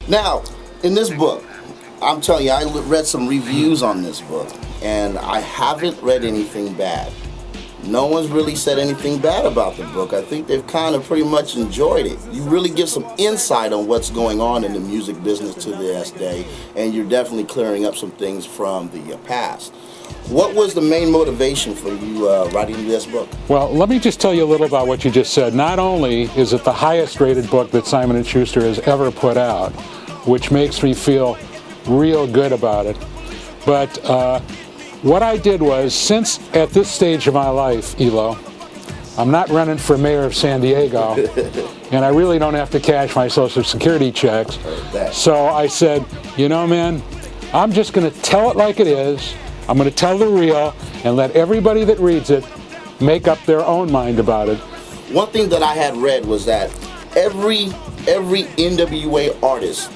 Now, in this book, I'm telling you, I read some reviews on this book, and I haven't read anything bad. No one's really said anything bad about the book. I think they've kind of pretty much enjoyed it. You really give some insight on what's going on in the music business to this day, and you're definitely clearing up some things from the past. What was the main motivation for you writing this book? Well, let me just tell you a little about what you just said. Not only is it the highest rated book that Simon & Schuster has ever put out, which makes me feel real good about it, but what I did was, since at this stage of my life, Elo, I'm not running for mayor of San Diego, and I really don't have to cash my Social Security checks, so I said, you know, man, I'm just going to tell it like it is. I'm going to tell the real and let everybody that reads it make up their own mind about it. One thing that I had read was that every NWA artist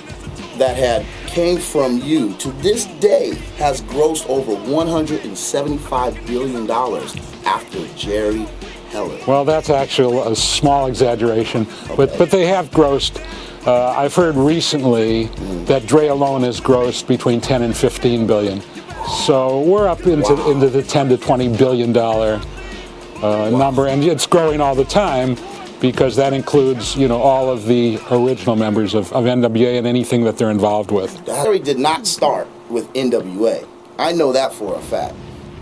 that came from you to this day has grossed over $175 billion after Jerry Heller. Well, that's actually a small exaggeration, Okay. but they have grossed. I've heard recently that Dre alone has grossed between 10 and 15 billion. So we're up into the 10 to 20 billion dollar number, and it's growing all the time, because that includes, you know, all of the original members of NWA and anything that they're involved with. Harry did not start with NWA. I know that for a fact.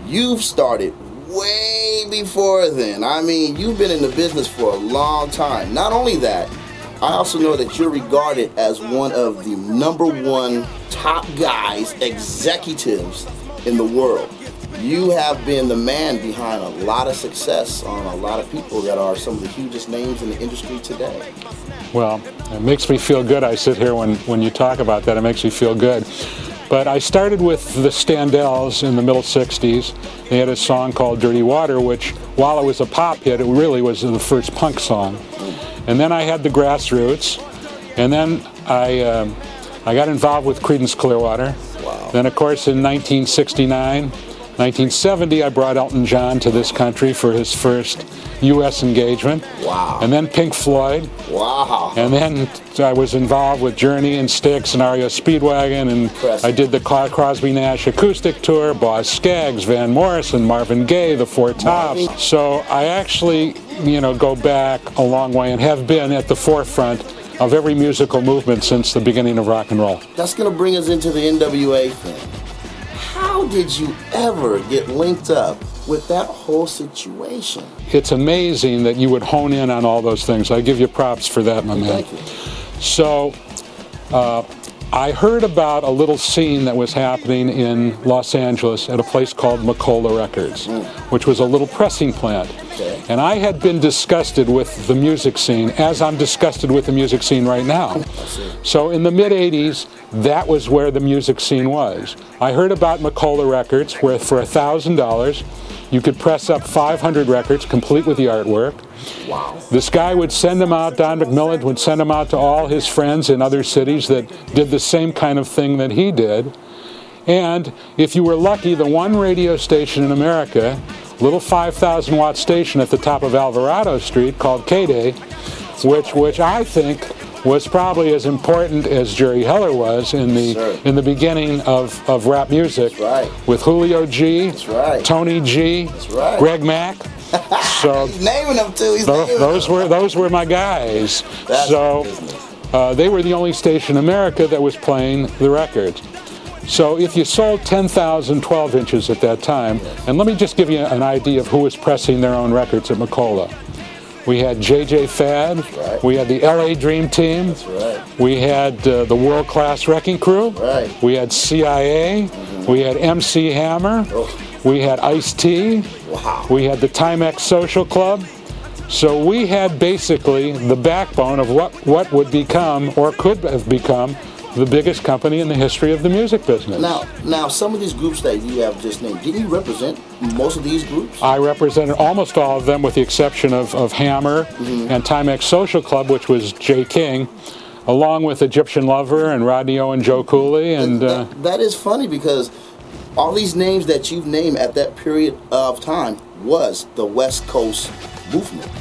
You've started way before then. I mean, you've been in the business for a long time. Not only that, I also know that you're regarded as one of the #1 top guys, executives in the world. You have been the man behind a lot of success on a lot of people that are some of the hugest names in the industry today. Well, it makes me feel good. I sit here when you talk about that, it makes me feel good. But I started with the Standells in the middle 60s. They had a song called Dirty Water, which, while it was a pop hit, it really was the first punk song. And then I had the Grassroots, and then I got involved with Creedence Clearwater. Wow. Then, of course, in 1969, 1970, I brought Elton John to this country for his first U.S. engagement. Wow. And then Pink Floyd. Wow. And then I was involved with Journey and Styx and REO Speedwagon, and I did the Crosby Nash acoustic tour, Boz Scaggs, Van Morrison, Marvin Gaye, the Four Tops. So I actually, you know, go back a long way and have been at the forefront of every musical movement since the beginning of rock and roll. That's going to bring us into the NWA thing. How did you ever get linked up with that whole situation? It's amazing that you would hone in on all those things. I give you props for that, my man. Thank you. So I heard about a little scene that was happening in Los Angeles at a place called Macola Records, which was a little pressing plant. Okay. And I had been disgusted with the music scene, as I'm disgusted with the music scene right now. So in the mid-'80s, that was where the music scene was. I heard about Macola Records, where for $1,000 you could press up 500 records, complete with the artwork. Wow. This guy would send them out, Don McMillan would send them out to all his friends in other cities that did the same kind of thing that he did. And if you were lucky, the one radio station in America, little 5,000 watt station at the top of Alvarado Street called K-Day, which I think was probably as important as Jerry Heller was in the beginning of rap music. That's right. With Julio G, That's right. Tony G, That's right. Greg Mack. So He's naming them too. those were my guys. That's so they were the only station in America that was playing the records. So if you sold 10,000 12 inches at that time, and let me just give you an idea of who was pressing their own records at Macola. We had J.J. Fad, right. We had the L.A. Dream Team, That's right. We had the World Class Wrecking Crew, Right. We had CIA, we had MC Hammer, we had Ice-T, Wow. we had the Timex Social Club. So we had basically the backbone of what would become, or could have become, the biggest company in the history of the music business. Now, some of these groups that you have just named, didn't you represent most of these groups? I represented almost all of them, with the exception of Hammer and Timex Social Club, which was Jay King, along with Egyptian Lover and Rodney O and Joe Cooley. And that is funny, because all these names that you've named at that period of time was the West Coast movement.